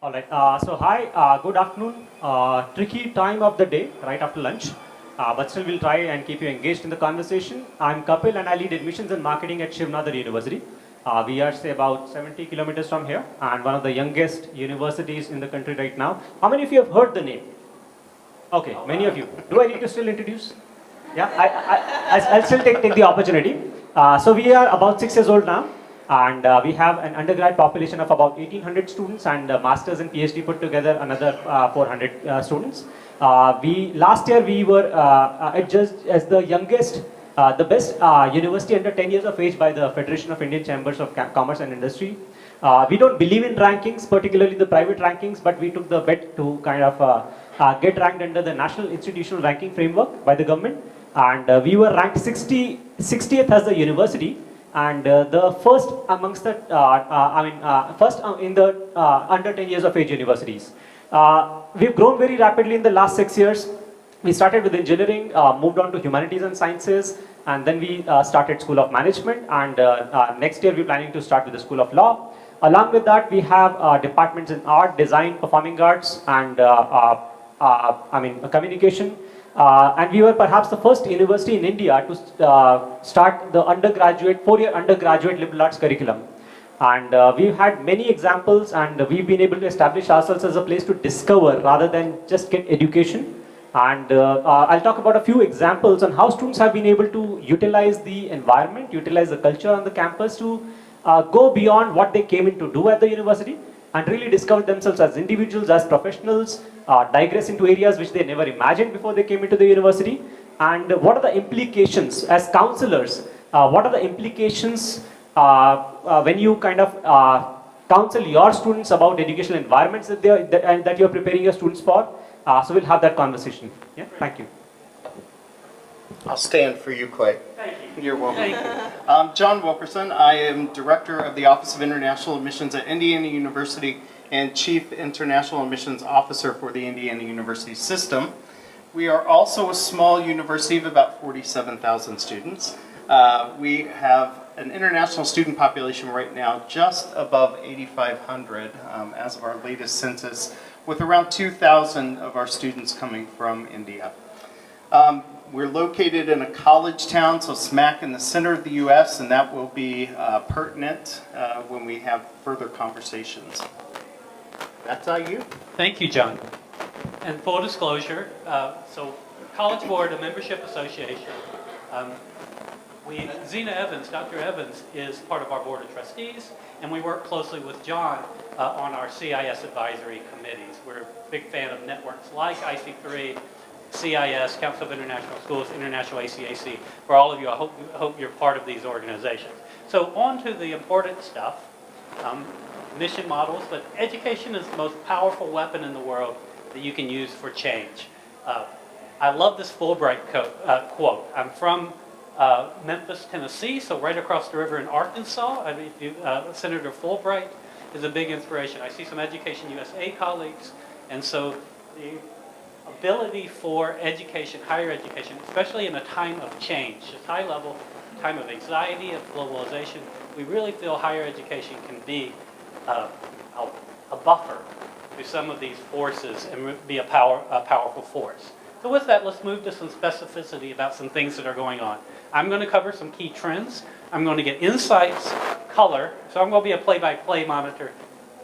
All right. So hi, good afternoon. Tricky time of the day, right after lunch, but still we'll try and keep you engaged in the conversation. I'm Kapil and I lead admissions and marketing at Shivnadar University. We are say about 70 kilometers from here and one of the youngest universities in the country right now. How many of you have heard the name? Okay, many of you. Do I need to still introduce? Yeah, I'll still take the opportunity. So we are about 6 years old now, and we have an undergrad population of about 1,800 students, and masters and PhD put together another 400 students. We last year we were adjudged as the youngest, the best university under 10 years of age by the Federation of Indian Chambers of Commerce and Industry. We don't believe in rankings, particularly the private rankings, but we took the bet to kind of get ranked under the National Institutional Ranking Framework by the government. And we were ranked 60th as the university, and the first amongst the, first in the under 10 years of age universities. We've grown very rapidly in the last 6 years. We started with engineering, moved on to humanities and sciences, and then we started School of Management, and next year we're planning to start with the School of Law. Along with that, we have departments in art, design, performing arts, and communication. And we were perhaps the first university in India to start the undergraduate, 4-year undergraduate liberal arts curriculum. And we've had many examples, and we've been able to establish ourselves as a place to discover rather than just get education. And I'll talk about a few examples on how students have been able to utilize the environment, utilize the culture on the campus to go beyond what they came in to do at the university and really discover themselves as individuals, as professionals, digress into areas which they never imagined before they came into the university. And what are the implications as counselors? What are the implications when you kind of counsel your students about educational environments that you're preparing your students for? So we'll have that conversation. Yeah, thank you. I'll stand for you, Clay. Thank you. You're welcome. Thank you. I'm John Wilkerson. I am Director of the Office of International Admissions at Indiana University and Chief International Admissions Officer for the Indiana University System. We are also a small university of about 47,000 students. We have an international student population right now just above 8,500 as of our latest census, with around 2,000 of our students coming from India. We're located in a college town, so smack in the center of the U.S., and that will be pertinent when we have further conversations. That's all you. Thank you, John. And full disclosure, so College Board, a membership association, Zena Evans, Dr. Evans, is part of our Board of Trustees, and we work closely with John on our CIS advisory committees. We're a big fan of networks like IC3, CIS, Council of International Schools, International ACAC. For all of you, I hope you're part of these organizations. So on to the important stuff, mission models, but education is the most powerful weapon in the world that you can use for change. I love this Fulbright quote. I'm from Memphis, Tennessee, so right across the river in Arkansas. Senator Fulbright is a big inspiration. I see some Education USA colleagues, and so the ability for education, higher education, especially in a time of change, this high level, time of anxiety, of globalization, we really feel higher education can be a buffer to some of these forces and be a powerful force. So with that, let's move to some specificity about some things that are going on. I'm going to cover some key trends. I'm going to get insights, color. So I'm going to be a play-by-play monitor.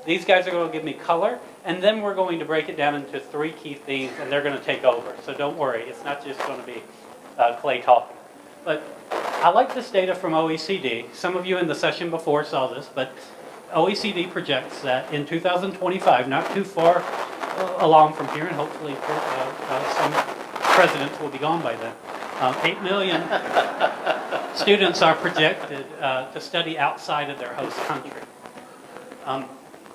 These guys are going to give me color, and then we're going to break it down into 3 key themes, and they're going to take over. So don't worry, it's not just going to be Clay talking. But I like this data from OECD. Some of you in the session before saw this, but OECD projects that in 2025, not too far along from here, and hopefully some presidents will be gone by then, 8 million students are projected to study outside of their host country.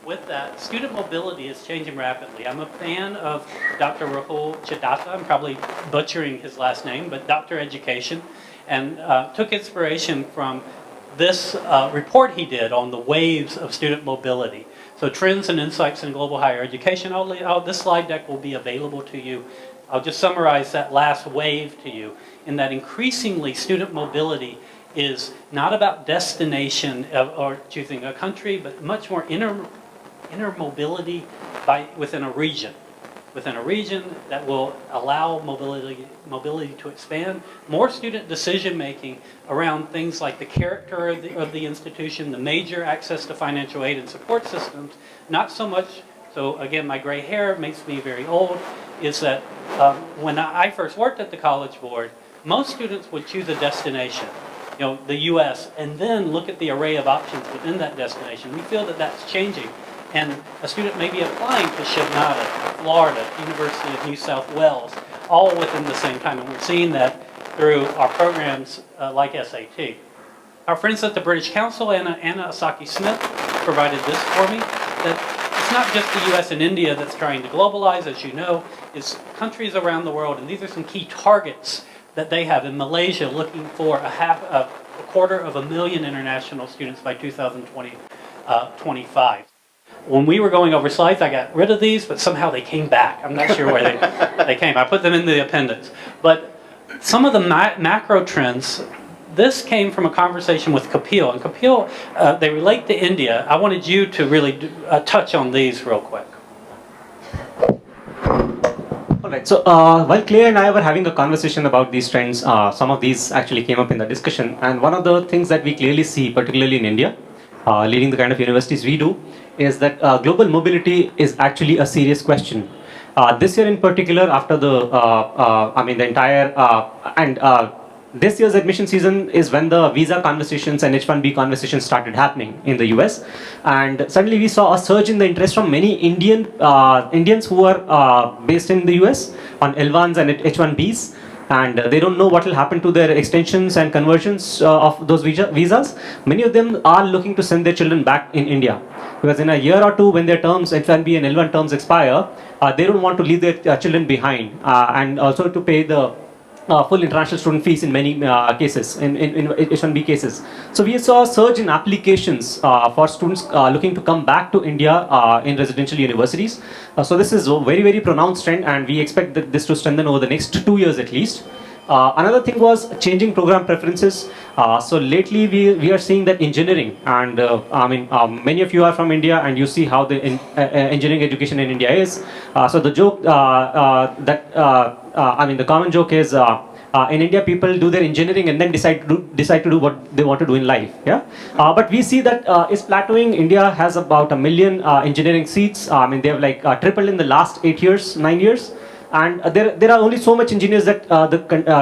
With that, student mobility is changing rapidly. I'm a fan of Dr. Rahul Chidatta. I'm probably butchering his last name, but Dr. Education, and took inspiration from this report he did on the waves of student mobility. So trends and insights in global higher education. This slide deck will be available to you. I'll just summarize that last wave to you, in that increasingly student mobility is not about destination or choosing a country, but much more inner mobility within a region. Within a region that will allow mobility to expand, more student decision-making around things like the character of the institution, the major access to financial aid and support systems, not so much, so again, my gray hair makes me very old, is that when I first worked at the College Board, most students would choose a destination, the U.S., and then look at the array of options within that destination. We feel that that's changing. And a student may be applying to Shibnada, Florida, University of New South Wales, all within the same time. And we're seeing that through our programs like SAT. Our friends at the British Council, Anna Asaki-Smith, provided this for me, that it's not just the US and India that's trying to globalize, as you know, it's countries around the world. And these are some key targets that they have. In Malaysia, looking for a 250,000 international students by 2025. When we were going over slides, I got rid of these, but somehow they came back. I'm not sure where they came. I put them in the appendix. But some of the macro trends, this came from a conversation with Kapil. And Kapil, they relate to India. I wanted you to really touch on these real quick. All right, so while Clay and I were having a conversation about these trends, some of these actually came up in the discussion. And one of the things that we clearly see, particularly in India, leading the kind of universities we do, is that global mobility is actually a serious question. This year in particular, after the entire, this year's admission season is when the visa conversations and H-1B conversations started happening in the US. And suddenly we saw a surge in the interest from many Indians who are based in the US on L1s and H-1Bs. And they don't know what will happen to their extensions and conversions of those visas. Many of them are looking to send their children back in India. Because in a year or two, when their terms, H1B and L1 terms expire, they don't want to leave their children behind. And also to pay the full international student fees in many cases, in H1B cases. So we saw a surge in applications for students looking to come back to India in residential universities. So this is a very, very pronounced trend, and we expect that this to strengthen over the next 2 years at least. Another thing was changing program preferences. So lately we are seeing that engineering, and many of you are from India and you see how the engineering education in India is. So the joke the common joke is in India people do their engineering and then decide to do what they want to do in life. Yeah, but we see that is plateauing. India has about 1 million engineering seats. They have like tripled in the last 9 years. And there are only so much engineers that the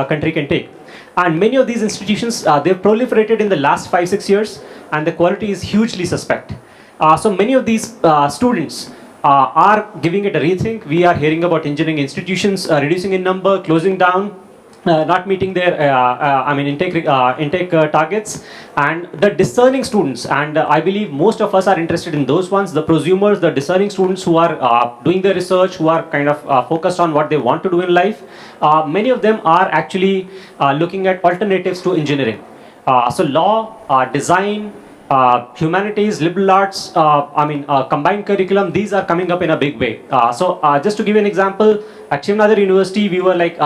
country can take. And many of these institutions, they've proliferated in the last 5-6 years, and the quality is hugely suspect. So many of these students are giving it a rethink. We are hearing about engineering institutions reducing in number, closing down, not meeting their intake targets, and the discerning students, and I believe most of us are interested in those ones, the prosumers, the discerning students who are doing their research, who are kind of focused on what they want to do in life. Many of them are actually looking at alternatives to engineering. So law, design, humanities, liberal arts, combined curriculum, these are coming up in a big way. So just to give you an example, at Shivnadar University, we were like,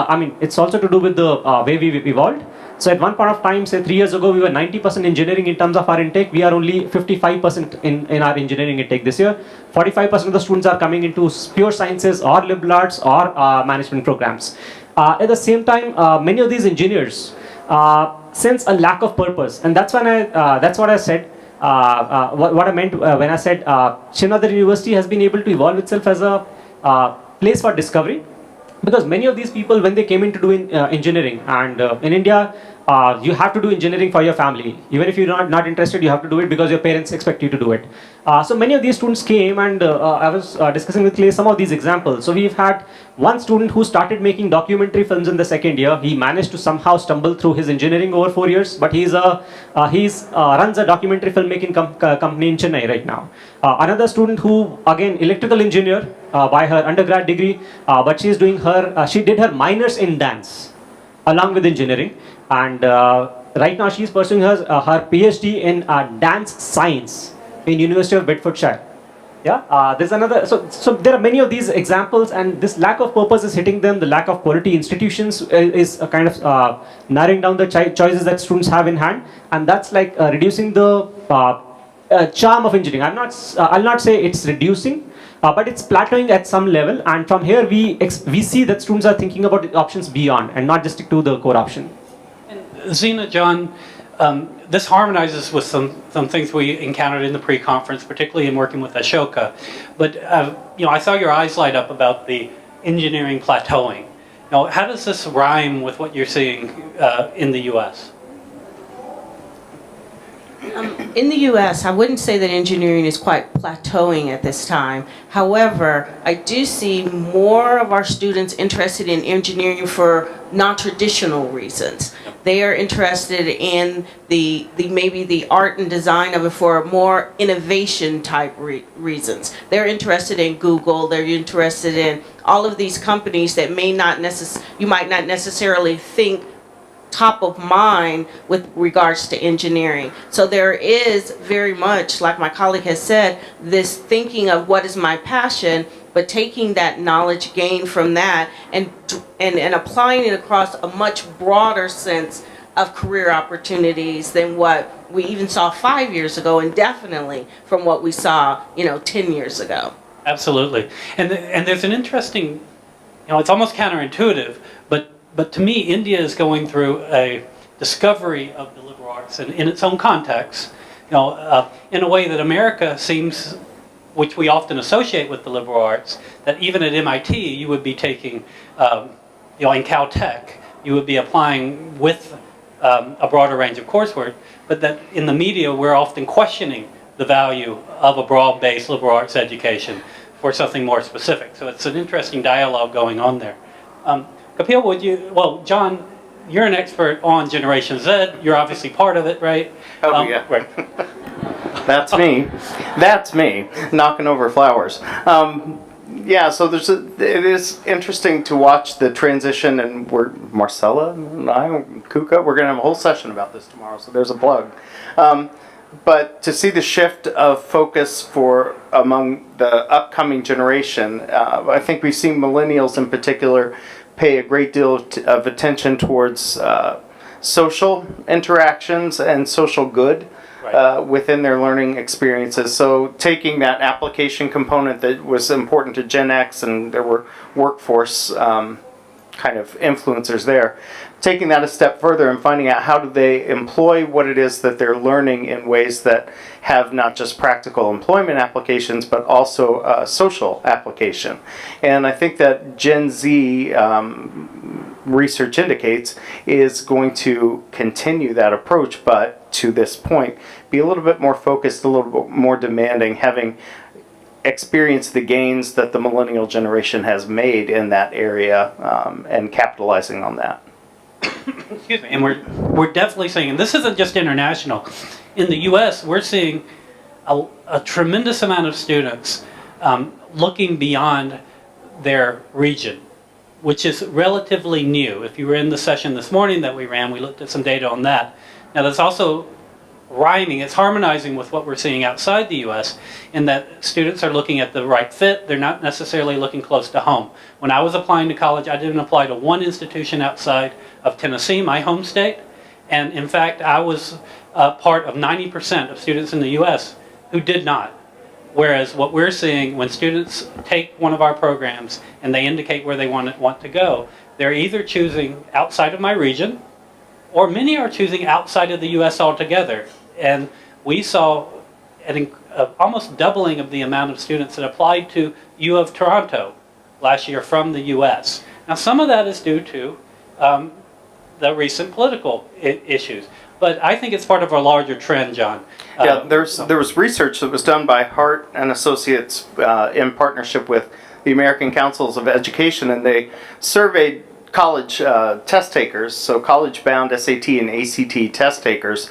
it's also to do with the way we evolved. So at one point of time, say 3 years ago, we were 90% engineering in terms of our intake. We are only 55% in our engineering intake this year. 45% of the students are coming into pure sciences or liberal arts or management programs. At the same time, many of these engineers sense a lack of purpose. And that's what I said. What I meant when I said Shivnadar University has been able to evolve itself as a place for discovery, because many of these people, when they came into doing engineering, and in India, you have to do engineering for your family. Even if you're not interested, you have to do it because your parents expect you to do it. So many of these students came, and I was discussing with Clay some of these examples. So we've had one student who started making documentary films in the second year. He managed to somehow stumble through his engineering over 4 years, but he's runs a documentary filmmaking company in Chennai right now. Another student who, again, electrical engineer by her undergrad degree, but she did her minors in dance along with engineering, and right now she's pursuing her PhD in dance science in University of Bedfordshire. Yeah, there's another. So there are many of these examples, and this lack of purpose is hitting them. The lack of quality institutions is a kind of narrowing down the choices that students have in hand, and that's like reducing the charm of engineering. I'll not say it's reducing, but it's plateauing at some level, and from here we see that students are thinking about the options beyond and not just stick to the core option. And Zena, John, this harmonizes with some things we encountered in the pre-conference, particularly in working with Ashoka. But I saw your eyes light up about the engineering plateauing. Now, how does this rhyme with what you're seeing in the U.S.? In the U.S., I wouldn't say that engineering is quite plateauing at this time. However, I do see more of our students interested in engineering for non-traditional reasons. They are interested in maybe the art and design of it for more innovation type reasons. They're interested in Google. They're interested in all of these companies that you might not necessarily think top of mind with regards to engineering. So there is very much, like my colleague has said, this thinking of what is my passion, but taking that knowledge gained from that and applying it across a much broader sense of career opportunities than what we even saw 5 years ago, and definitely from what we saw 10 years ago. Absolutely. And there's an interesting, it's almost counterintuitive, but to me, India is going through a discovery of the liberal arts in its own context, in a way that America seems, which we often associate with the liberal arts, that even at MIT you would be taking, in Caltech, you would be applying with a broader range of coursework, but that in the media we're often questioning the value of a broad-based liberal arts education for something more specific. So it's an interesting dialogue going on there. Kapil, John, you're an expert on Generation Z. You're obviously part of it, right? Oh, yeah. Right. That's me. That's me, knocking over flowers. Yeah, so it is interesting to watch the transition, and Marcella and I, Kuka, we're going to have a whole session about this tomorrow, so there's a plug. But to see the shift of focus among the upcoming generation, I think we've seen millennials in particular pay a great deal of attention towards social interactions and social good within their learning experiences. So taking that application component that was important to Gen X, and there were workforce kind of influencers there, taking that a step further and finding out how do they employ what it is that they're learning in ways that have not just practical employment applications, but also social application. And I think that Gen Z research indicates is going to continue that approach, but to this point, be a little bit more focused, a little bit more demanding, having experienced the gains that the millennial generation has made in that area, and capitalizing on that. Excuse me. And we're definitely seeing, and this isn't just international, in the U.S. we're seeing a tremendous amount of students looking beyond their region, which is relatively new. If you were in the session this morning that we ran, we looked at some data on that. Now that's also it's harmonizing with what we're seeing outside the U.S. in that students are looking at the right fit. They're not necessarily looking close to home. When I was applying to college, I didn't apply to one institution outside of Tennessee, my home state. And in fact, I was part of 90% of students in the U.S. who did not. Whereas what we're seeing when students take one of our programs and they indicate where they want to go, they're either choosing outside of my region, or many are choosing outside of the U.S. altogether. And we saw an almost doubling of the amount of students that applied to U of Toronto last year from the U.S. Now, some of that is due to the recent political issues, but I think it's part of a larger trend, John. Yeah, there was research that was done by Hart and Associates in partnership with the American Councils of Education, and they surveyed college test takers, so college-bound SAT and ACT test takers,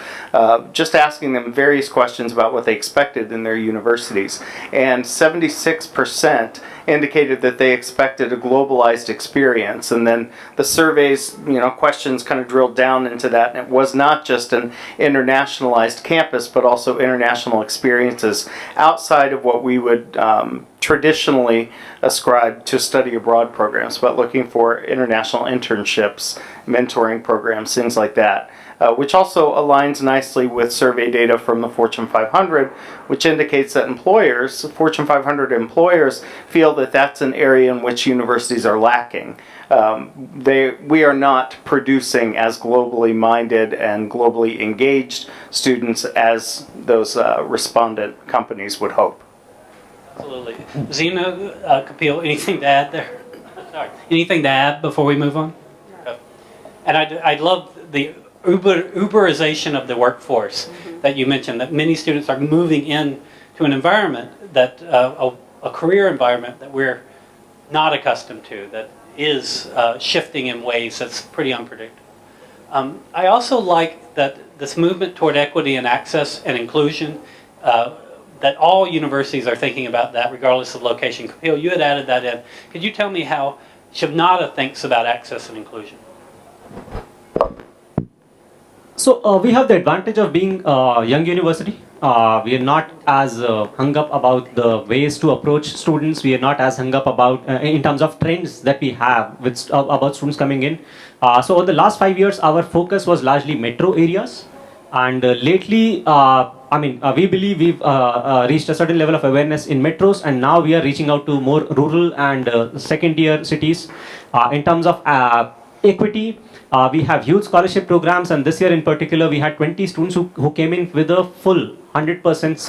just asking them various questions about what they expected in their universities. And 76% indicated that they expected a globalized experience. And then the surveys, questions kind of drilled down into that, and it was not just an internationalized campus, but also international experiences outside of what we would traditionally ascribe to study abroad programs, but looking for international internships, mentoring programs, things like that. which also aligns nicely with survey data from the Fortune 500, which indicates that employers, Fortune 500 employers, feel that that's an area in which universities are lacking. We are not producing as globally minded and globally engaged students as those respondent companies would hope. Absolutely. Zena, Kapil, anything to add there? Sorry. Anything to add before we move on? No. And I love the Uberization of the workforce that you mentioned, that many students are moving in to an environment that, a career environment that we're not accustomed to, that is shifting in ways that's pretty unpredictable. I also like that this movement toward equity and access and inclusion, that all universities are thinking about that regardless of location. Kapil, you had added that in. Could you tell me how Shivnada thinks about access and inclusion? So we have the advantage of being a young university. We are not as hung up about the ways to approach students. We are not as hung up about in terms of trends that we have with about students coming in. So in the last 5 years, our focus was largely metro areas, and lately, we believe we've reached a certain level of awareness in metros, and now we are reaching out to more rural and second-tier cities. In terms of equity, we have huge scholarship programs, and this year in particular, we had 20 students who came in with a full 100%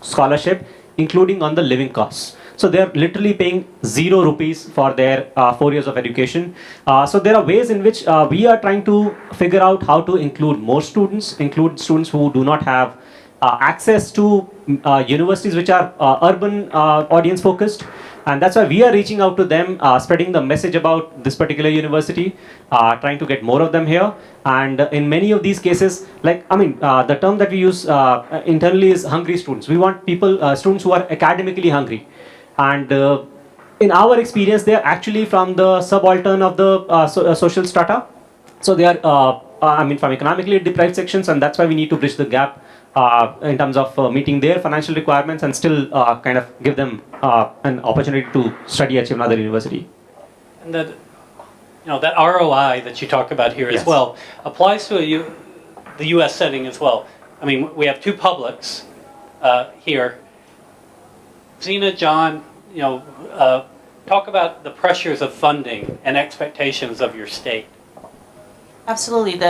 scholarship, including on the living costs. So they are literally paying 0 rupees for their 4 years of education. So there are ways in which we are trying to figure out how to include more students, include students who do not have access to universities which are urban audience focused. And that's why we are reaching out to them, spreading the message about this particular university, trying to get more of them here. And in many of these cases, the term that we use internally is hungry students. We want people, students who are academically hungry. And in our experience, they are actually from the subaltern of the social strata. So they are, from economically deprived sections, and that's why we need to bridge the gap in terms of meeting their financial requirements and still kind of give them an opportunity to study at another university. And that ROI that you talk about here Yes. as well applies to the U.S. setting as well. I mean, we have two publics here. Zena, John, talk about the pressures of funding and expectations of your state. Absolutely.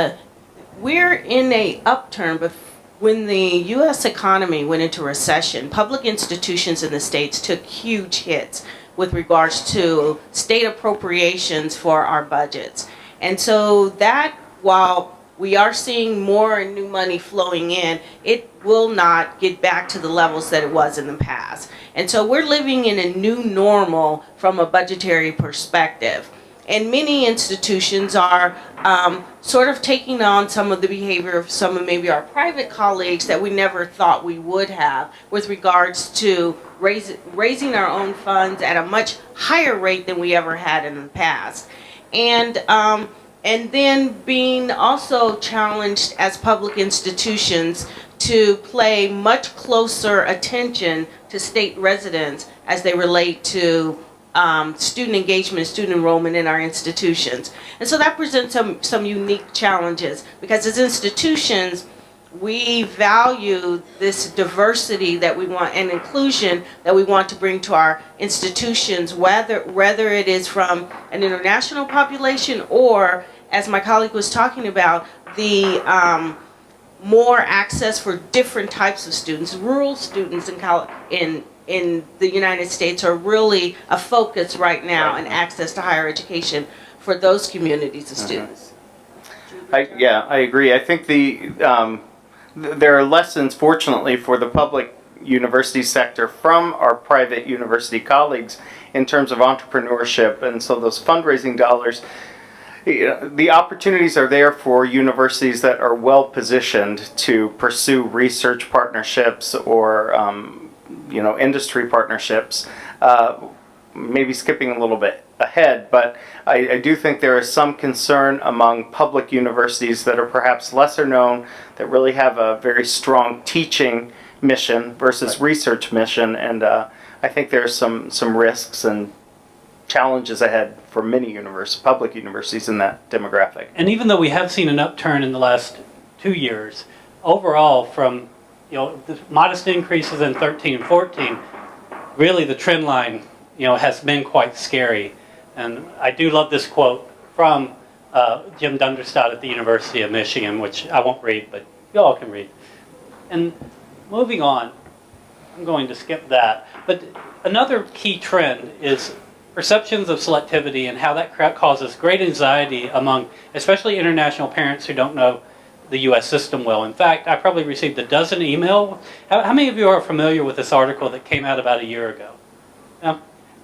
We're in a upturn, but when the U.S. economy went into recession, public institutions in the states took huge hits with regards to state appropriations for our budgets. And so that, while we are seeing more new money flowing in, it will not get back to the levels that it was in the past. And so we're living in a new normal from a budgetary perspective. And many institutions are sort of taking on some of the behavior of some of maybe our private colleagues that we never thought we would have with regards to raising our own funds at a much higher rate than we ever had in the past. And then being also challenged as public institutions to pay much closer attention to state residents as they relate to student engagement, student enrollment in our institutions. And so that presents some unique challenges, because as institutions, we value this diversity that we want and inclusion that we want to bring to our institutions, whether it is from an international population or, as my colleague was talking about, the more access for different types of students. Rural students in the United States are really a focus right now in access to higher education for those communities of students. I agree. I think there are lessons, fortunately, for the public university sector from our private university colleagues in terms of entrepreneurship, and so those fundraising dollars, the opportunities are there for universities that are well positioned to pursue research partnerships or industry partnerships. Maybe skipping a little bit ahead, but I do think there is some concern among public universities that are perhaps lesser known, that really have a very strong teaching mission versus research mission, and I think there's some risks, and challenges ahead for many public universities in that demographic. And even though we have seen an upturn in the last 2 years, overall from the modest increases in 13 and 14, really the trend line has been quite scary. And I do love this quote from Jim Dunderstadt at the University of Michigan, which I won't read, but you all can read. And moving on, I'm going to skip that. But another key trend is perceptions of selectivity and how that causes great anxiety among especially international parents who don't know the U.S. system well. In fact, I probably received a dozen emails. How many of you are familiar with this article that came out about a year ago?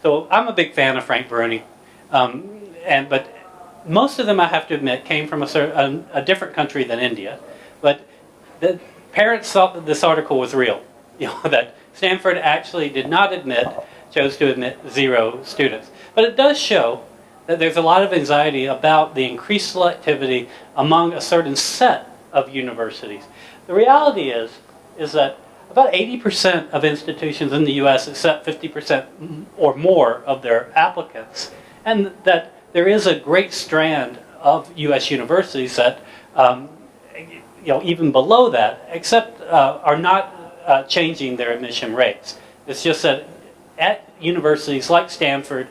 So I'm a big fan of Frank Bruni, but most of them, I have to admit, came from a different country than India. But the parents thought that this article was real, that Stanford actually chose to admit 0 students. But it does show that there's a lot of anxiety about the increased selectivity among a certain set of universities. The reality is that about 80% of institutions in the U.S. accept 50% or more of their applicants, and that there is a great strand of U.S. universities that, even below that, are not changing their admission rates. It's just that at universities like Stanford,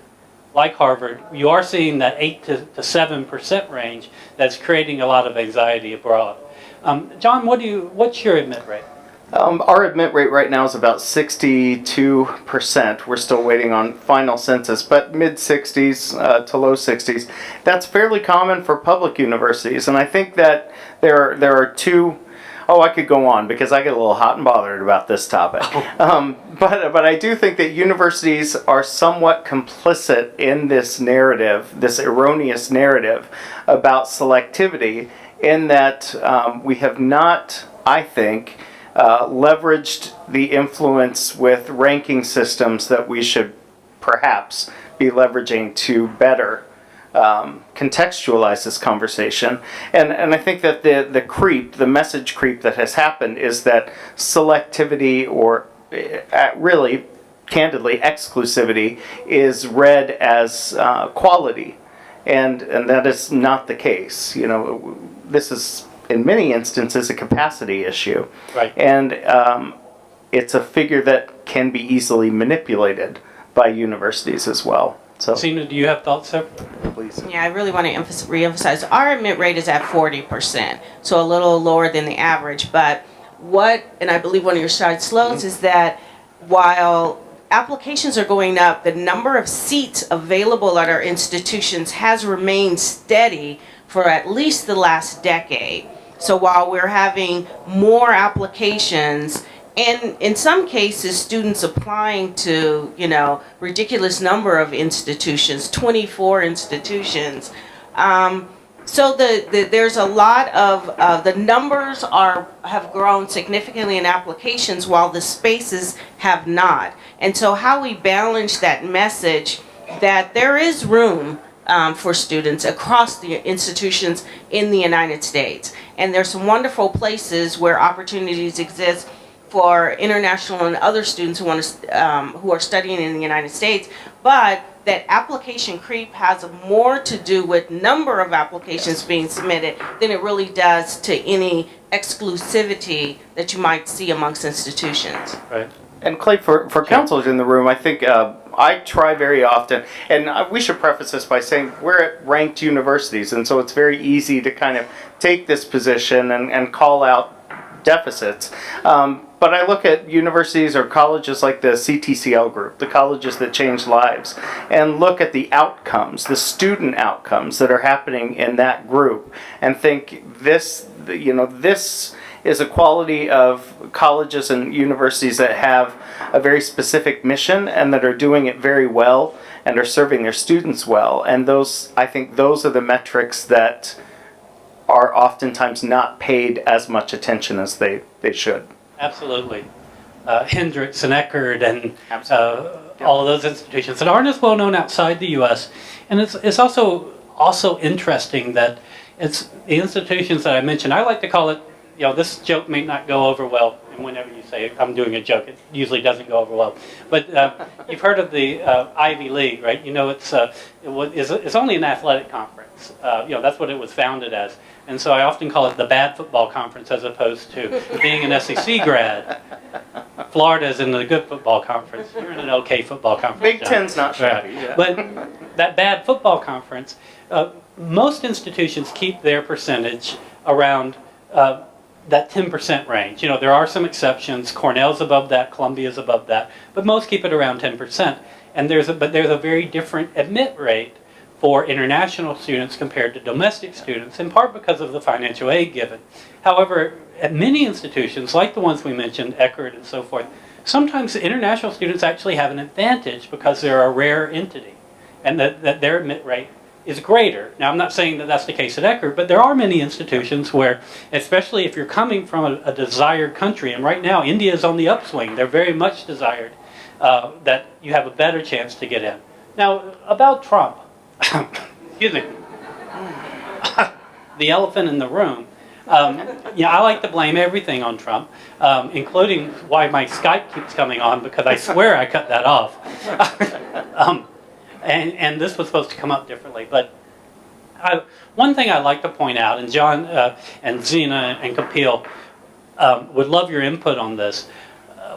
like Harvard, you are seeing that 8 to 7% range that's creating a lot of anxiety abroad. John, what's your admit rate? Our admit rate right now is about 62%. We're still waiting on final census, but mid-60s to low 60s. That's fairly common for public universities, and I think that there are two. Oh, I could go on because I get a little hot and bothered about this topic. But I do think that universities are somewhat complicit in this narrative, this erroneous narrative about selectivity, in that we have not, I think, leveraged the influence with ranking systems that we should perhaps be leveraging to better contextualize this conversation. And I think that the message creep that has happened is that selectivity, or really, candidly, exclusivity, is read as quality. And that is not the case. This is, in many instances, a capacity issue. Right. And it's a figure that can be easily manipulated by universities as well. So, Sina, do you have thoughts there? please. Yeah, I really want to reemphasize our admit rate is at 40%, so a little lower than the average. But and I believe one of your slides slows, is that while applications are going up, the number of seats available at our institutions has remained steady for at least the last decade. So while we're having more applications, and in some cases, students applying to, ridiculous number of institutions, 24 institutions. So there's a lot of, the numbers have grown significantly in applications while the spaces have not. And so how we balance that message that there is room for students across the institutions in the United States. And there's some wonderful places where opportunities exist for international and other students who are studying in the United States, but that application creep has more to do with number of applications being submitted than it really does to any exclusivity that you might see amongst institutions. Right. And Clay, for counselors in the room, I think I try very often, and we should preface this by saying we're at ranked universities, and so it's very easy to kind of take this position and call out deficits. But I look at universities or colleges like the CTCL group, the colleges that change lives, and look at the outcomes, the student outcomes that are happening in that group, and think this is a quality of colleges and universities that have a very specific mission and that are doing it very well and are serving their students well. And I think those are the metrics that are oftentimes not paid as much attention as they should. Absolutely. Hendricks and Eckerd and Absolutely. all of those institutions that aren't as well known outside the U.S. And it's also interesting that it's the institutions that I mentioned. I like to call it, this joke may not go over well in and whenever you say I'm doing a joke, it usually doesn't go over well. But you've heard of the Ivy League, right? You know, it's only an athletic conference. You know, that's what it was founded as. And so I often call it the bad football conference as opposed to being an SEC grad. Florida's in the good football conference. You're in an okay football conference. Big Ten's not shabby. Right. Yeah. But that bad football conference, most institutions keep their percentage around that 10% range. You know, there are some exceptions. Cornell's above that, Columbia's above that, but most keep it around 10%. And there's a very different admit rate for international students compared to domestic students, in part because of the financial aid given. However, at many institutions, like the ones we mentioned, Eckerd and so forth, sometimes the international students actually have an advantage because they're a rare entity, and that their admit rate is greater. Now, I'm not saying that that's the case at Eckerd, but there are many institutions where, especially if you're coming from a desired country, and right now India is on the upswing, they're very much desired, that you have a better chance to get in. Now, about Trump, excuse me, the elephant in the room. Yeah, I like to blame everything on Trump, including why my Skype keeps coming on, because I swear I cut that off. And this was supposed to come up differently. But one thing I'd like to point out, and John and Zena and Kapil would love your input on this,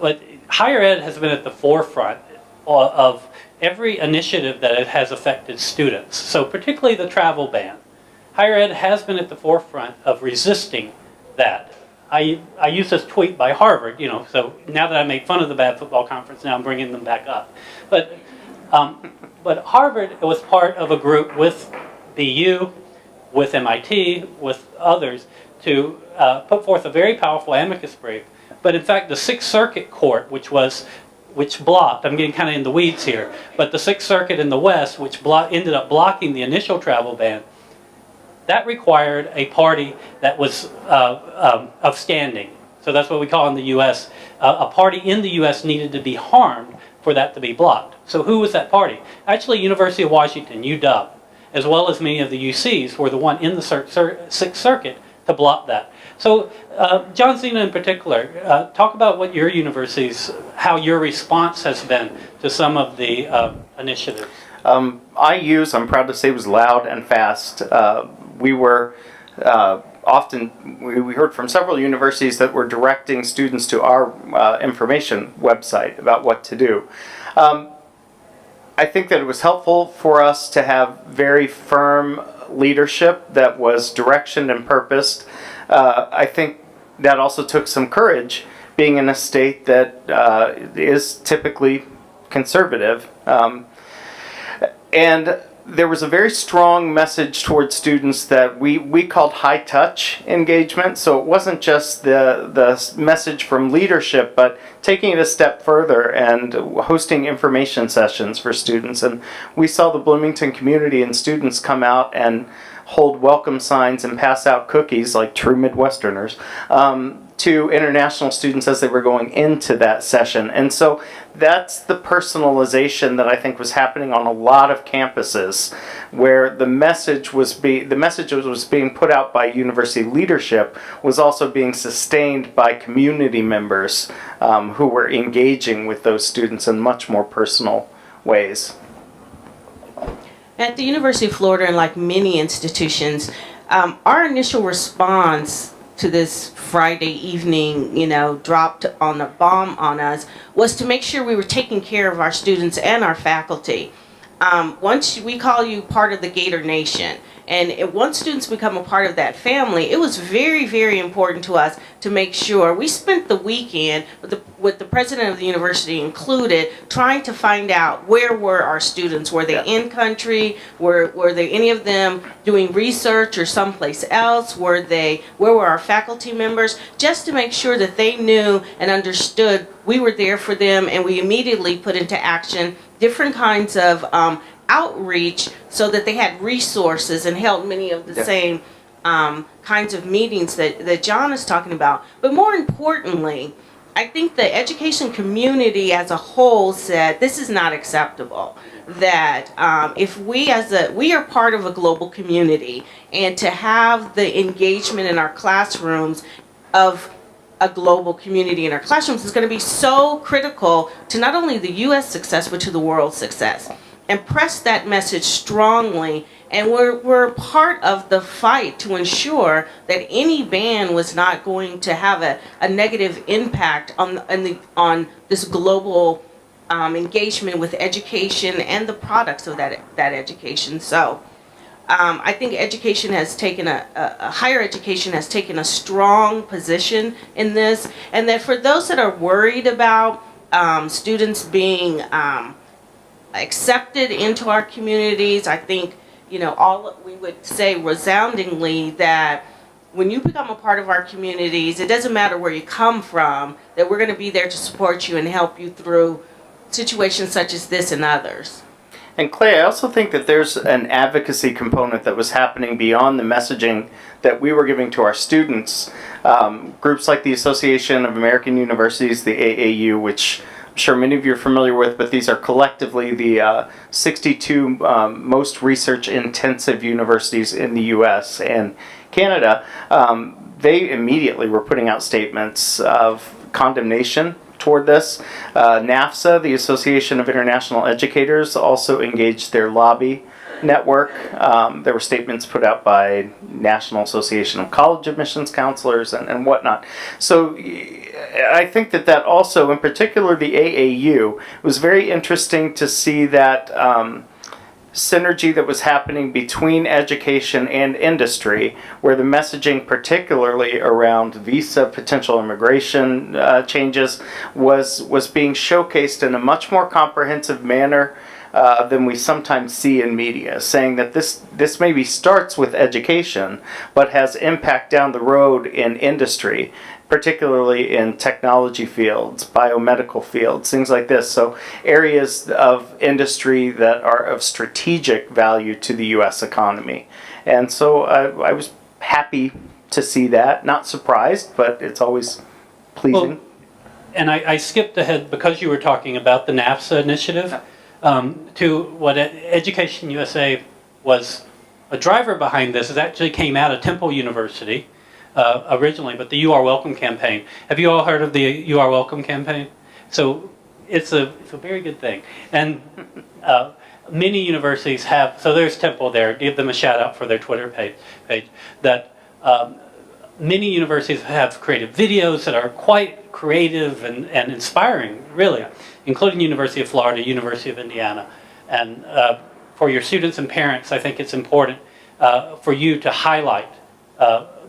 but higher ed has been at the forefront of every initiative that it has affected students. So particularly the travel ban. Higher ed has been at the forefront of resisting that. I use this tweet by Harvard, you know, so now that I made fun of the bad football conference, now I'm bringing them back up. But Harvard was part of a group with BU, with MIT, with others, to put forth a very powerful amicus brief. But in fact, the Sixth Circuit Court, which blocked, I'm getting kind of in the weeds here, but the Sixth Circuit in the West, which ended up blocking the initial travel ban, that required a party that was of standing. So that's what we call in the U.S. A party in the U.S. needed to be harmed for that to be blocked. So who was that party? Actually, University of Washington, UW, as well as many of the UCs, were the one in the Sixth Circuit to block that. So John Zena in particular, talk about what your universities, how your response has been to some of the initiatives. I'm proud to say, was loud and fast. We were we heard from several universities that were directing students to our information website about what to do. I think that it was helpful for us to have very firm leadership that was directioned and purposed. I think that also took some courage, being in a state that is typically conservative. And there was a very strong message towards students that we called high-touch engagement. So it wasn't just the message from leadership, but taking it a step further and hosting information sessions for students. And we saw the Bloomington community and students come out and hold welcome signs and pass out cookies like true Midwesterners to international students as they were going into that session. And so that's the personalization that I think was happening on a lot of campuses, where the message was being put out by university leadership was also being sustained by community members who were engaging with those students in much more personal ways. At the University of Florida, and like many institutions, our initial response to this Friday evening, dropped on a bomb on us, was to make sure we were taking care of our students and our faculty. Once we call you part of the Gator Nation, and once students become a part of that family, it was very, very important to us to make sure. We spent the weekend with the president of the university included, trying to find out where were our students. Were they in country? Were there any of them doing research or someplace else? Where were our faculty members? Just to make sure that they knew and understood we were there for them, and we immediately put into action different kinds of outreach so that they had resources and held many of the same kinds of meetings that John is talking about. But more importantly, I think the education community as a whole said this is not acceptable. That if we are part of a global community, and to have the engagement in our classrooms of a global community in our classrooms is going to be so critical to not only the U.S. success, but to the world's success. And press that message strongly. And we're part of the fight to ensure that any ban was not going to have a negative impact on this global engagement with education and the products of that education. So I think education has taken higher education has taken a strong position in this, and that for those that are worried about students being accepted into our communities, I think, we would say resoundingly that when you become a part of our communities, it doesn't matter where you come from, that we're going to be there to support you and help you through situations such as this and others. And Clay, I also think that there's an advocacy component that was happening beyond the messaging that we were giving to our students. Groups like the Association of American Universities, the AAU, which I'm sure many of you are familiar with, but these are collectively the 62 most research-intensive universities in the U.S. and Canada. They immediately were putting out statements of condemnation toward this. NAFSA, the Association of International Educators, also engaged their lobby network. There were statements put out by National Association of College Admissions Counselors and whatnot. So I think that also, in particular the AAU, was very interesting to see that synergy that was happening between education and industry, where the messaging, particularly around visa potential immigration changes, was being showcased in a much more comprehensive manner than we sometimes see in media, saying that this maybe starts with education, but has impact down the road in industry, particularly in technology fields, biomedical fields, things like this. So areas of industry that are of strategic value to the U.S. economy. And so I was happy to see that, not surprised, but it's always pleasing. Well, and I skipped ahead because you were talking about the NAFSA initiative to what Education USA was a driver behind this. It actually came out of Temple University originally, but the You Are Welcome campaign. Have you all heard of the You Are Welcome campaign? So it's a very good thing. And many universities have, so there's Temple there, give them a shout out for their Twitter page, that many universities have created videos that are quite creative and inspiring, really, including University of Florida, University of Indiana. And for your students and parents, I think it's important for you to highlight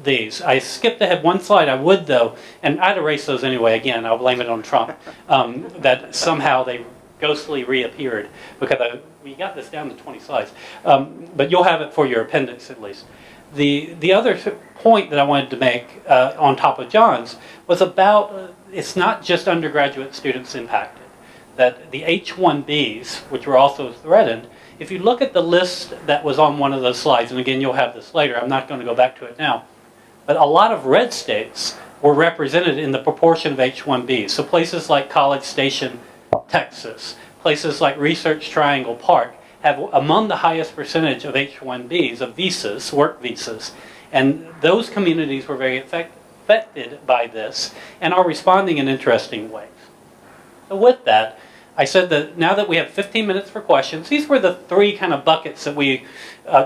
these. I skipped ahead one slide. I would, though, and I'd erase those anyway. Again, I'll blame it on Trump, that somehow they ghostly reappeared, because we got this down to 20 slides. But you'll have it for your appendix, at least. The other point that I wanted to make on top of John's was about it's not just undergraduate students impacted. That the H-1Bs, which were also threatened, if you look at the list that was on one of those slides, and again, you'll have this later, I'm not going to go back to it now, but a lot of red states were represented in the proportion of H-1Bs. So places like College Station, Texas, places like Research Triangle Park have among the highest percentage of H-1Bs, of visas, work visas. And those communities were very affected by this and are responding in interesting ways. So with that, I said that now that we have 15 minutes for questions, these were the three kind of buckets that we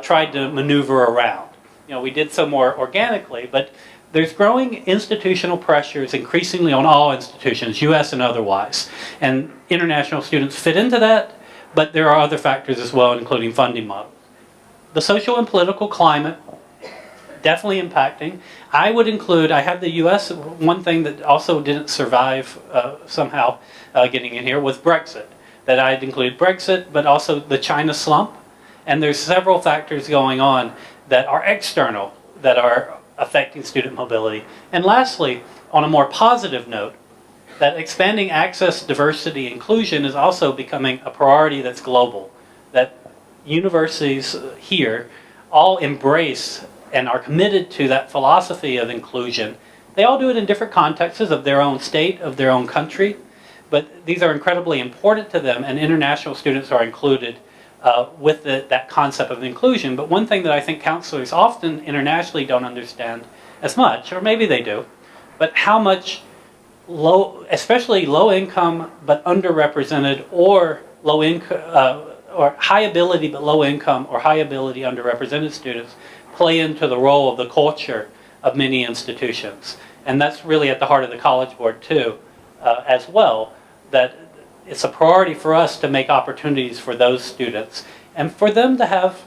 tried to maneuver around. You know, we did so more organically, but there's growing institutional pressures increasingly on all institutions, U.S. and otherwise. And international students fit into that, but there are other factors as well, including funding models. The social and political climate, definitely impacting. I would include, I have the U.S., one thing that also didn't survive somehow getting in here was Brexit. That I'd include Brexit, but also the China slump. And there's several factors going on that are external, that are affecting student mobility. And lastly, on a more positive note, that expanding access, diversity, inclusion is also becoming a priority that's global. That universities here all embrace and are committed to that philosophy of inclusion. They all do it in different contexts of their own state, of their own country, but these are incredibly important to them, and international students are included with that concept of inclusion. But one thing that I think counselors often internationally don't understand as much, or maybe they do, but how much especially low income but underrepresented, or low income or high ability but low income, or high ability underrepresented students play into the role of the culture of many institutions. And that's really at the heart of the College Board too, as well, that it's a priority for us to make opportunities for those students and for them to have,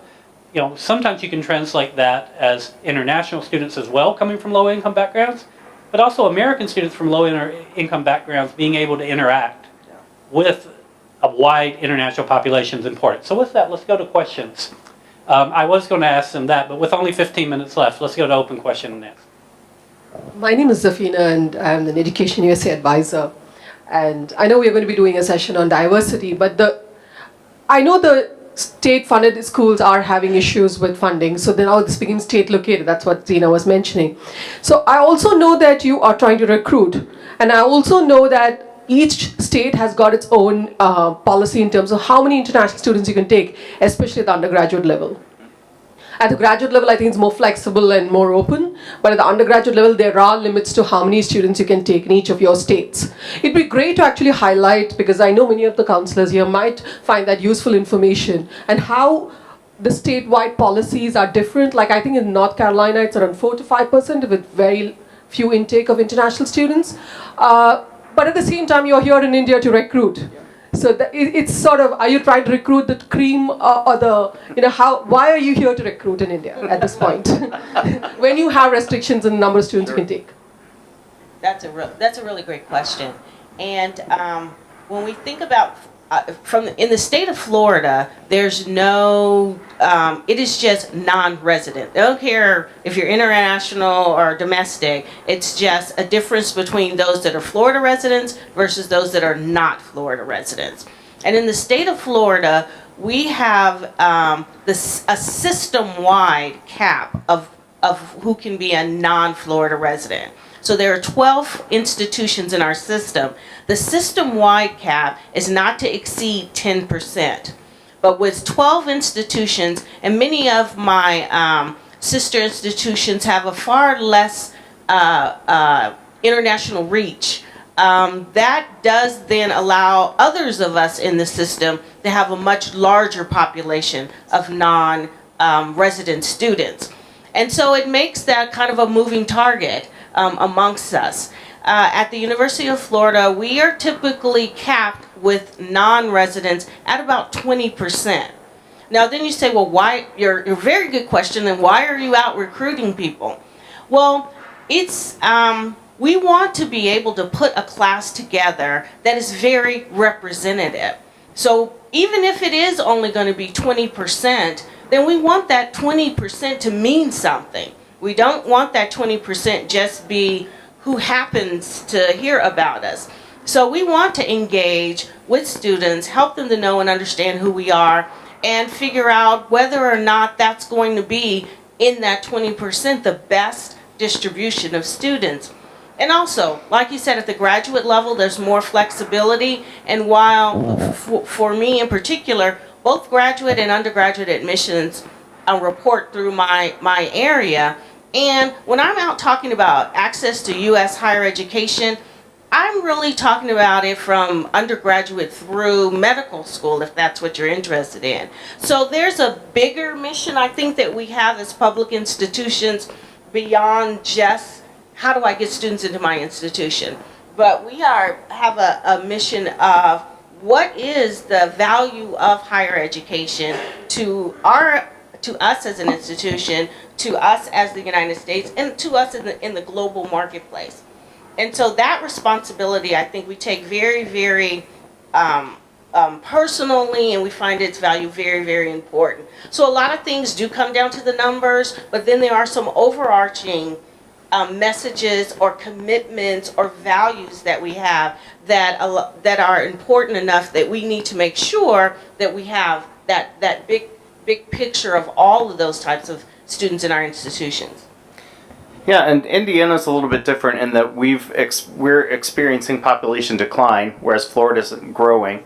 sometimes you can translate that as international students as well coming from low income backgrounds, but also American students from low income backgrounds being able to interact with a wide international population is important. So with that, let's go to questions. I was going to ask them that, but with only 15 minutes left, let's go to open question and answer. My name is Zafina, and I'm an Education USA advisor. And I know we're going to be doing a session on diversity, but I know the state-funded schools are having issues with funding, so then now this becomes state-located. That's what Zina was mentioning. So I also know that you are trying to recruit, and I also know that each state has got its own policy in terms of how many international students you can take, especially at the undergraduate level. At the graduate level, I think it's more flexible and more open, but at the undergraduate level, there are limits to how many students you can take in each of your states. It'd be great to actually highlight, because I know many of the counselors here might find that useful information, and how the statewide policies are different. Like I think in North Carolina, it's around 4 to 5% with very few intake of international students. But at the same time, you're here in India to recruit. So it's sort of, are you trying to recruit the cream or the, why are you here to recruit in India at this point? When you have restrictions in the number of students you can take. That's a really great question. And when we think about, in the state of Florida, there's no, it is just non-resident. They don't care if you're international or domestic. It's just a difference between those that are Florida residents versus those that are not Florida residents. And in the state of Florida, we have a system-wide cap of who can be a non-Florida resident. So there are 12 institutions in our system. The system-wide cap is not to exceed 10%. But with 12 institutions, and many of my sister institutions have a far less international reach, that does then allow others of us in the system to have a much larger population of non-resident students. And so it makes that kind of a moving target amongst us. At the University of Florida, we are typically capped with non-residents at about 20%. Now then you say, well, why? You're a very good question, and why are you out recruiting people? Well, it's, we want to be able to put a class together that is very representative. So even if it is only going to be 20%, then we want that 20% to mean something. We don't want that 20% just be who happens to hear about us. So we want to engage with students, help them to know and understand who we are, and figure out whether or not that's going to be in that 20% the best distribution of students. And also, like you said, at the graduate level, there's more flexibility. And while, for me in particular, both graduate and undergraduate admissions report through my area. And when I'm out talking about access to U.S. higher education, I'm really talking about it from undergraduate through medical school, if that's what you're interested in. So there's a bigger mission, I think, that we have as public institutions beyond just how do I get students into my institution. But we have a mission of what is the value of higher education to us as an institution, to us as the United States, and to us in the global marketplace. And so that responsibility, I think we take very, very personally, and we find its value very, very important. So a lot of things do come down to the numbers, but then there are some overarching messages or commitments or values that we have that are important enough that we need to make sure that we have that big picture of all of those types of students in our institutions. Yeah, and Indiana's a little bit different in that we're experiencing population decline, whereas Florida's growing.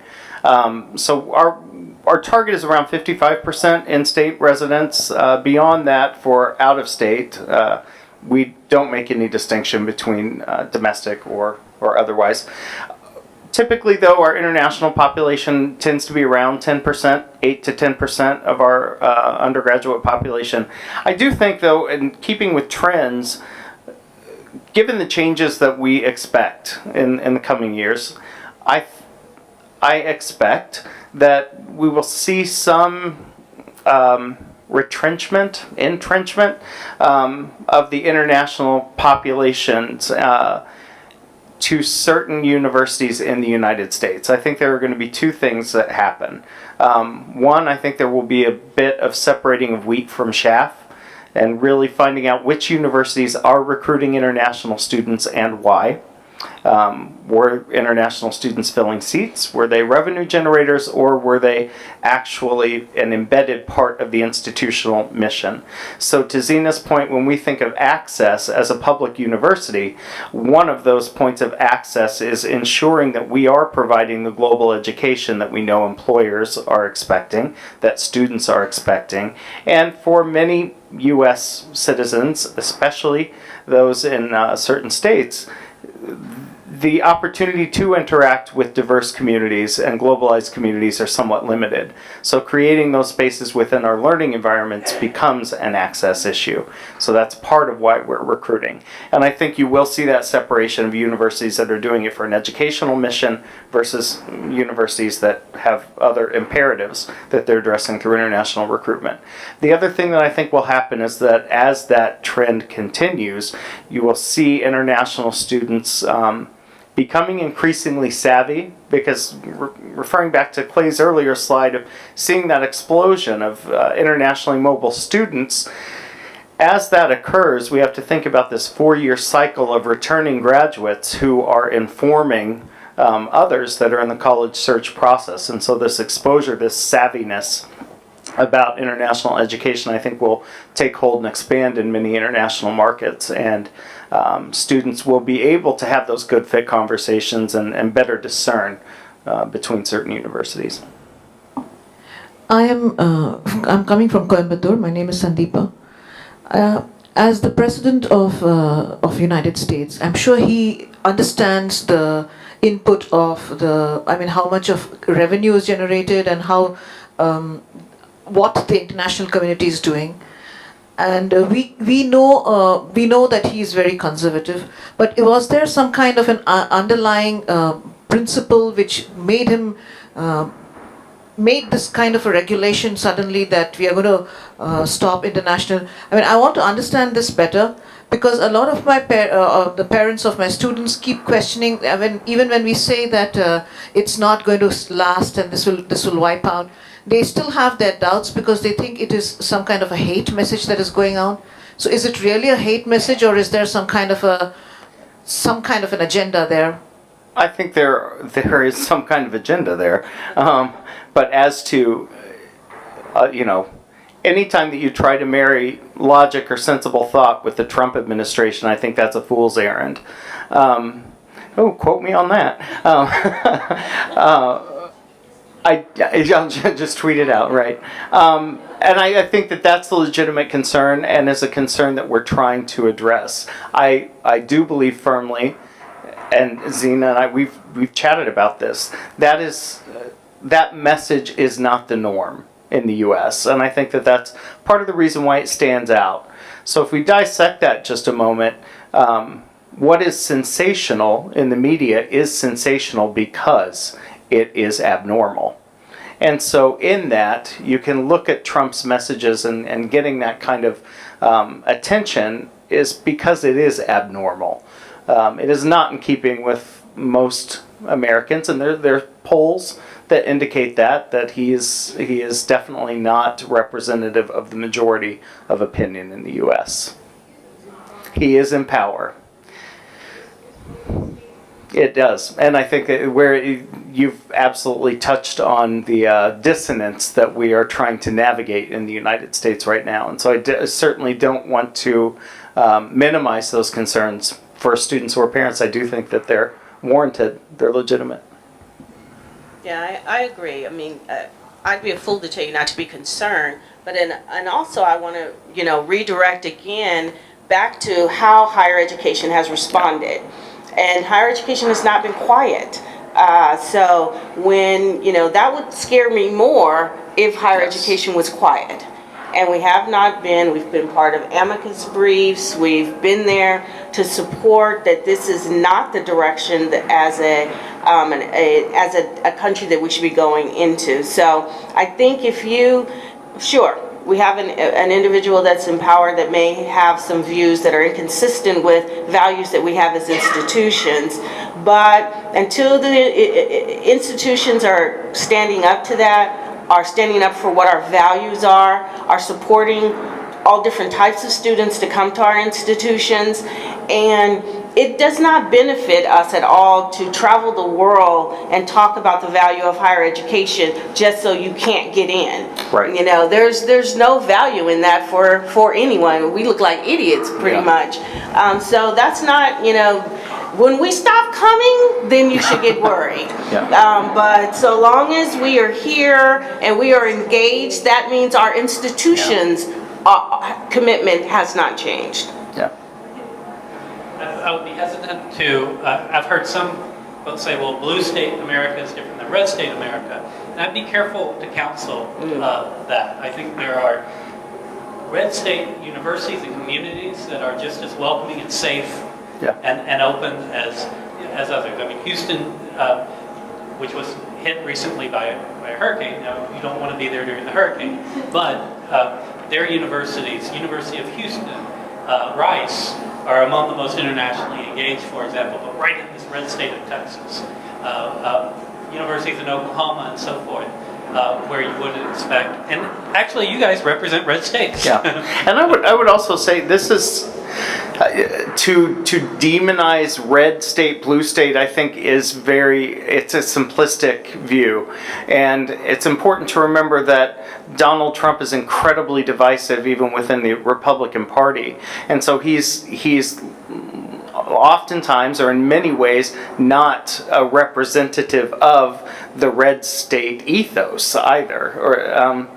So our target is around 55% in-state residents. Beyond that, for out-of-state, we don't make any distinction between domestic or otherwise. Typically, though, our international population tends to be around 10%, 8 to 10% of our undergraduate population. I do think, though, in keeping with trends, given the changes that we expect in the coming years, I expect that we will see some entrenchment of the international populations to certain universities in the United States. I think there are going to be two things that happen. One, I think there will be a bit of separating of wheat from chaff and really finding out which universities are recruiting international students and why. Were international students filling seats? Were they revenue generators, or were they actually an embedded part of the institutional mission? So to Zina's point, when we think of access as a public university, one of those points of access is ensuring that we are providing the global education that we know employers are expecting, that students are expecting, and for many U.S. citizens, especially those in certain states, the opportunity to interact with diverse communities and globalized communities are somewhat limited. So creating those spaces within our learning environments becomes an access issue. So that's part of why we're recruiting. And I think you will see that separation of universities that are doing it for an educational mission versus universities that have other imperatives that they're addressing through international recruitment. The other thing that I think will happen is that as that trend continues, you will see international students becoming increasingly savvy, because referring back to Clay's earlier slide of seeing that explosion of internationally mobile students, as that occurs, we have to think about this 4-year cycle of returning graduates who are informing others that are in the college search process. And so this exposure, this savviness about international education, I think will take hold and expand in many international markets. And students will be able to have those good fit conversations and better discern between certain universities. I'm coming from Coimbatore. My name is Sandeepa. As the president of United States, I'm sure he understands the input of how much of revenue is generated and how what the international community is doing. And we know that he is very conservative. But was there some kind of an underlying principle which made him made this kind of a regulation suddenly that we are going to stop international? I want to understand this better, because a lot of my the parents of my students keep questioning. Even when we say that it's not going to last and this will wipe out, they still have their doubts because they think it is some kind of a hate message that is going on. So is it really a hate message, or is there some kind of an agenda there? I think there is some kind of agenda there. But as to, anytime that you try to marry logic or sensible thought with the Trump administration, I think that's a fool's errand. Quote me on that. I'll just tweet it out, right? And I think that that's a legitimate concern, and is a concern that we're trying to address. I do believe firmly, and Zina and I, we've chatted about this, that message is not the norm in the U.S., and I think that that's part of the reason why it stands out. So if we dissect that just a moment, what is sensational in the media is sensational because it is abnormal. And so in that, you can look at Trump's messages and getting that kind of attention is because it is abnormal. It is not in keeping with most Americans, and there are polls that indicate that he is definitely not representative of the majority of opinion in the U.S. He is in power. It does, and I think where you've absolutely touched on the dissonance that we are trying to navigate in the United States right now, and so I certainly don't want to minimize those concerns for students or parents. I do think that they're warranted, they're legitimate. Yeah, I agree. I'd be a fool to tell you not to be concerned, but and also I want to redirect again. back to how higher education has responded. And higher education has not been quiet. So when, that would scare me more if higher education was quiet. And we have not been. We've been part of amicus briefs. We've been there to support that this is not the direction that as a country that we should be going into. So I think sure, we have an individual that's in power that may have some views that are inconsistent with values that we have as institutions. But until the institutions are standing up to that, are standing up for what our values are supporting all different types of students to come to our institutions, and it does not benefit us at all to travel the world and talk about the value of higher education just so you can't get in. Right. There's no value in that for anyone. We look like idiots pretty much. So that's not, when we stop coming, then you should get worried. But so long as we are here and we are engaged, that means our institutions' commitment has not changed. I would be hesitant to, I've heard some folks say, well, blue state America is different than red state America. And I'd be careful to counsel that. I think there are red state universities and communities that are just as welcoming and safe and open as others. I mean, Houston, which was hit recently by a hurricane, you don't want to be there during the hurricane, but their universities, University of Houston, Rice, are among the most internationally engaged, for example, but right in this red state of Texas. Universities in Oklahoma and so forth, where you wouldn't expect. And actually, you guys represent red states. And I would also say this is to demonize red state, blue state, I think it's a simplistic view. And it's important to remember that Donald Trump is incredibly divisive even within the Republican Party. And so he's oftentimes, or in many ways, not a representative of the red state ethos either.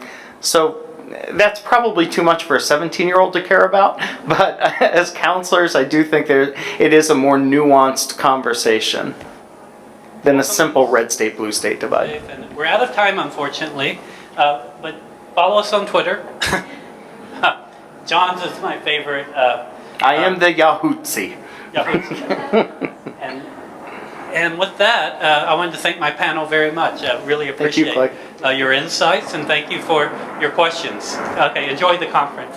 So that's probably too much for a 17-year-old to care about, but as counselors, I do think it is a more nuanced conversation than a simple red state, blue state divide. And we're out of time, unfortunately, but follow us on Twitter. John's is my favorite. I am the Yahootzi. And with that, I wanted to thank my panel very much. I really appreciate your insights, and thank you for your questions. Okay, enjoy the conference.